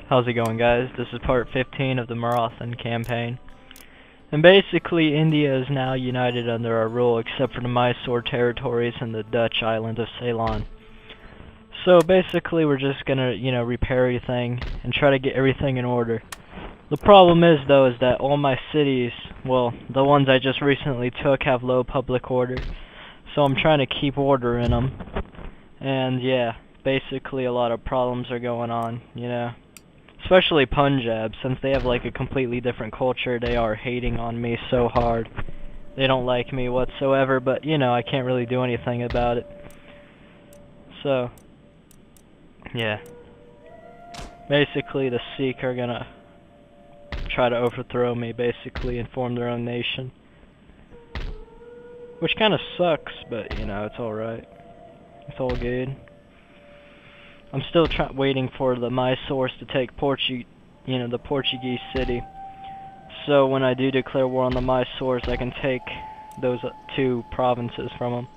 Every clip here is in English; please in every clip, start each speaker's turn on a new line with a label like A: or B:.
A: How's it going, guys? This is part 15 of the Maratha campaign. And basically, India is now united under our rule, except for the Mysore territories and the Dutch island of Ceylon. So basically, we're just gonna, repair everything and try to get everything in order. The problem is, though, is that all my cities, well, the ones I just recently took, have low public order. So I'm trying to keep order in them. And yeah, basically a lot of problems are going on, Especially Punjab, since they have like a completely different culture. They are hating on me so hard. They don't like me whatsoever, but I can't really do anything about it. So, yeah. Basically, the Sikh are gonna try to overthrow me, basically, and form their own nation. Which kinda sucks, but it's alright. It's all good. I'm still waiting for the Mysore's to take the Portuguese city. So when I do declare war on the Mysore's, I can take those two provinces from them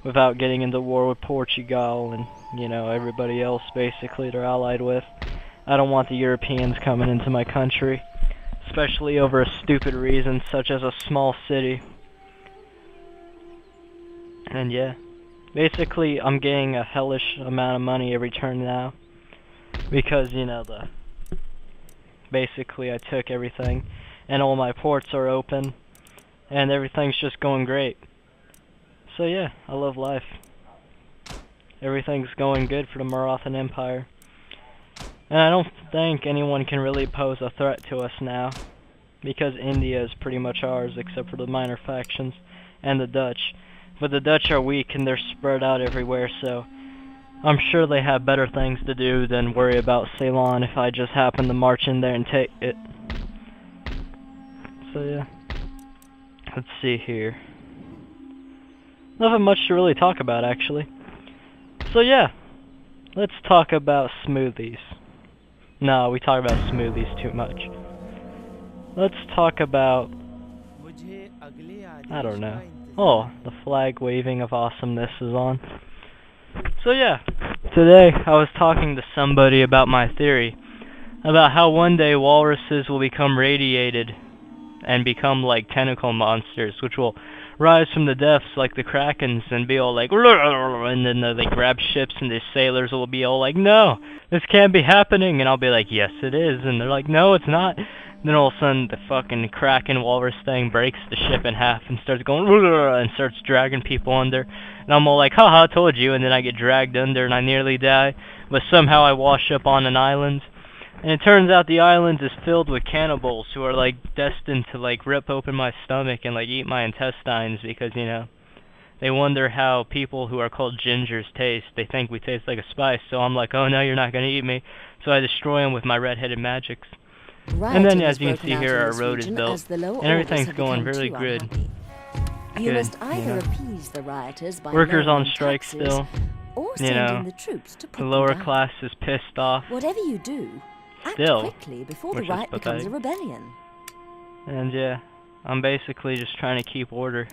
A: without getting into war with Portugal and, everybody else basically they're allied with. I don't want the Europeans coming into my country, especially over a stupid reason such as a small city. And yeah. Basically, I'm getting a hellish amount of money every turn now, because, basically I took everything, and all my ports are open, and everything's just going great. So yeah, I love life. Everything's going good for the Maratha Empire. And I don't think anyone can really pose a threat to us now, because India is pretty much ours, except for the minor factions, and the Dutch. But the Dutch are weak and they're spread out everywhere, so I'm sure they have better things to do than worry about Ceylon if I just happen to march in there and take it. So yeah. Let's see here. Nothing much to really talk about, actually. So yeah. Let's talk about smoothies. No, we talk about smoothies too much. Let's talk about... I don't know. Oh, the flag waving of awesomeness is on. So yeah, today I was talking to somebody about my theory about how one day walruses will become radiated and become like tentacle monsters, which will rise from the depths like the krakens and be all like, and then they grab ships and the sailors will be all like, no, this can't be happening, and I'll be like, yes it is, and they're like, no it's not. Then all of a sudden, the fucking Kraken walrus thing breaks the ship in half and starts going and starts dragging people under. And I'm all like, haha, I told you. And then I get dragged under and I nearly die. But somehow I wash up on an island. And it turns out the island is filled with cannibals who are like destined to like rip open my stomach and like eat my intestines because, they wonder how people who are called gingers taste. They think we taste like a spice. So I'm like, oh no, you're not going to eat me. So I destroy them with my red-headed magics. And then, as you can see here, our road is built, and everything's going really good.
B: You must either appease the rioters by
A: workers on strike still.
B: Or send in the troops to put
A: the lower
B: them down.
A: class is pissed off.
B: Whatever you do, act
A: still,
B: quickly before the riot becomes a rebellion.
A: And yeah, I'm basically just trying to keep order.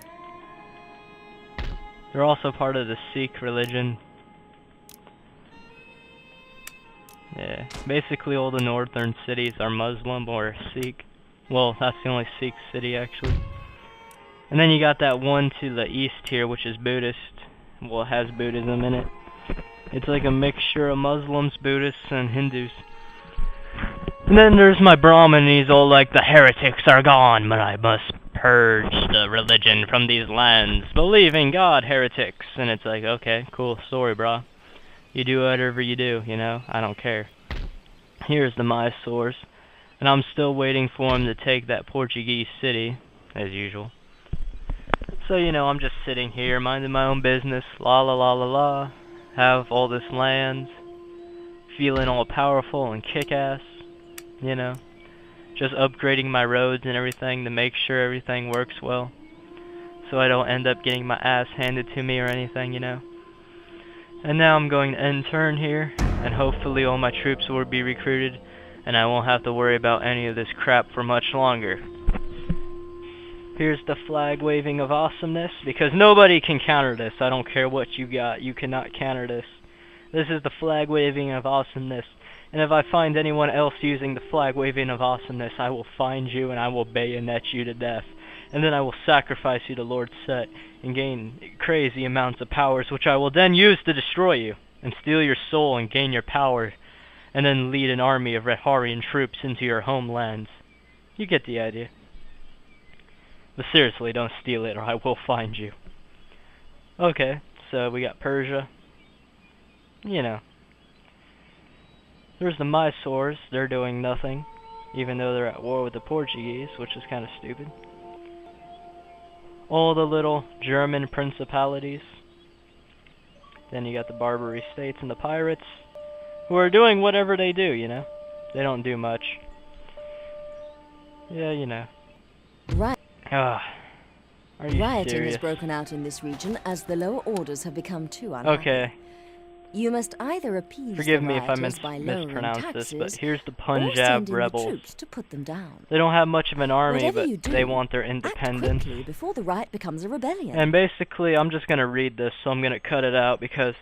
A: They're also part of the Sikh religion. Yeah, basically all the northern cities are Muslim or Sikh. Well, that's the only Sikh city actually. And then you got that one to the east here, which is Buddhist. Well, it has Buddhism in it. It's like a mixture of Muslims, Buddhists, and Hindus. And then there's my Brahmin, and he's all like, the heretics are gone, but I must purge the religion from these lands. Believe in God, heretics. And it's like, okay, cool story, brah. You do whatever you do, I don't care. Here's the Mysore's, and I'm still waiting for him to take that Portuguese city, as usual. So, I'm just sitting here, minding my own business, la la la la la, have all this land, feeling all powerful and kick-ass, just upgrading my roads and everything to make sure everything works well, so I don't end up getting my ass handed to me or anything, And now I'm going to end turn here, and hopefully all my troops will be recruited, and I won't have to worry about any of this crap for much longer. Here's the flag waving of awesomeness, because nobody can counter this. I don't care what you got, you cannot counter this. This is the flag waving of awesomeness. And if I find anyone else using the flag waving of awesomeness, I will find you and I will bayonet you to death. And then I will sacrifice you to Lord Set and gain crazy amounts of powers, which I will then use to destroy you and steal your soul and gain your power, and then lead an army of Redharian troops into your homelands. You get the idea. But seriously, don't steal it or I will find you. Okay, so we got Persia. You know. There's the Mysore's. They're doing nothing, even though they're at war with the Portuguese, which is kind of stupid. All the little German principalities. Then you got the Barbary States and the pirates, who are doing whatever they do, you know. They don't do much. Yeah, you know.
B: Right.
A: Are you
B: Rioting
A: serious?
B: has broken out in this region as the lower orders have become too unhappy.
A: Okay.
B: You must either appease
A: Forgive
B: the
A: me if I
B: rioters by lowering
A: mispronounce
B: taxes,
A: this, but here's the
B: or
A: Punjab
B: send in the
A: rebels.
B: troops to put them down.
A: They don't have much of an army,
B: Whatever
A: but
B: you do,
A: they want their
B: act
A: independence.
B: quickly before the riot becomes a rebellion.
A: And basically, I'm just going to read this, so I'm going to cut it out because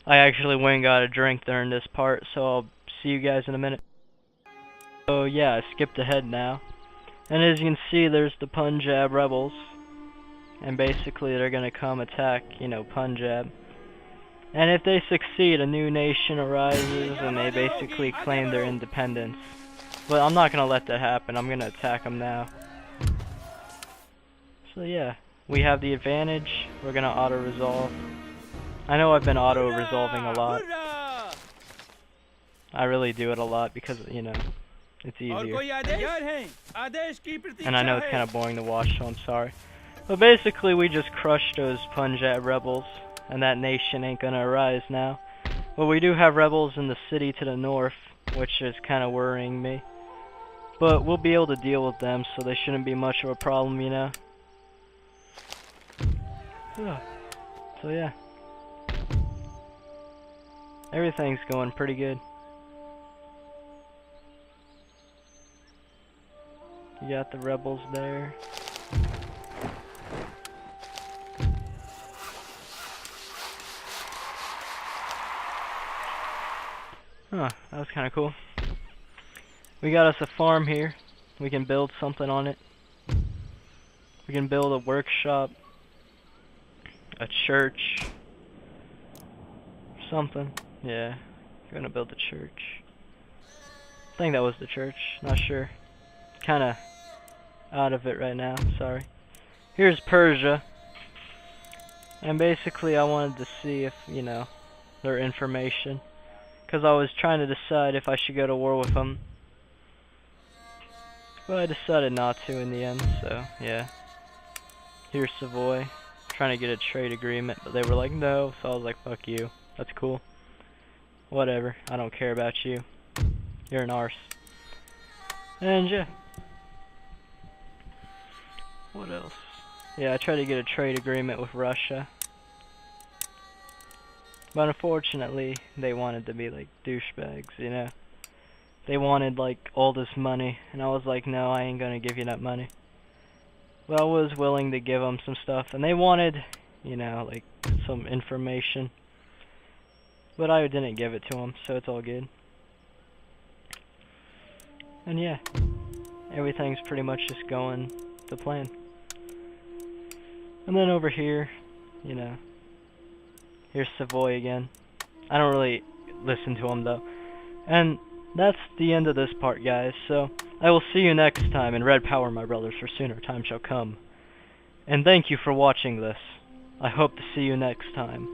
A: I actually went and got a drink during this part, so I'll see you guys in a minute. So yeah, I skipped ahead now. And as you can see, there's the Punjab rebels. And basically, they're going to come attack, you know, Punjab. And if they succeed, a new nation arises and they basically claim their independence. But I'm not going to let that happen. I'm going to attack them now. So yeah, we have the advantage. We're going to auto-resolve. I know I've been auto-resolving a lot. I really do it a lot because, you know, it's easier. And I know it's kind of boring to watch, so I'm sorry. But basically, we just crushed those Punjab rebels. And that nation ain't gonna arise now. But we do have rebels in the city to the north, which is kind of worrying me. But we'll be able to deal with them, so they shouldn't be much of a problem, you know. So yeah. Everything's going pretty good. You got the rebels there. Huh, that was kind of cool. We got us a farm here. We can build something on it. We can build a workshop, a church, something. Yeah, we're gonna build a church. I think that was the church, not sure. Kinda out of it right now, sorry. Here's Persia. And basically I wanted to see if, you know, their information. Because I was trying to decide if I should go to war with them. But I decided not to in the end, so yeah. Here's Savoy. Trying to get a trade agreement, but they were like, no. So I was like, fuck you. That's cool. Whatever. I don't care about you. You're an arse. And yeah. What else? Yeah, I tried to get a trade agreement with Russia. But unfortunately, they wanted to be like douchebags, you know. They wanted like all this money, and I was like, no, I ain't gonna give you that money. But I was willing to give them some stuff, and they wanted, you know, like some information. But I didn't give it to them, so it's all good. And yeah, everything's pretty much just going to plan. And then over here, you know. Here's Savoy again. I don't really listen to him though. And that's the end of this part, guys. So I will see you next time in Red Power, my brothers, for sooner time shall come. And thank you for watching this. I hope to see you next time.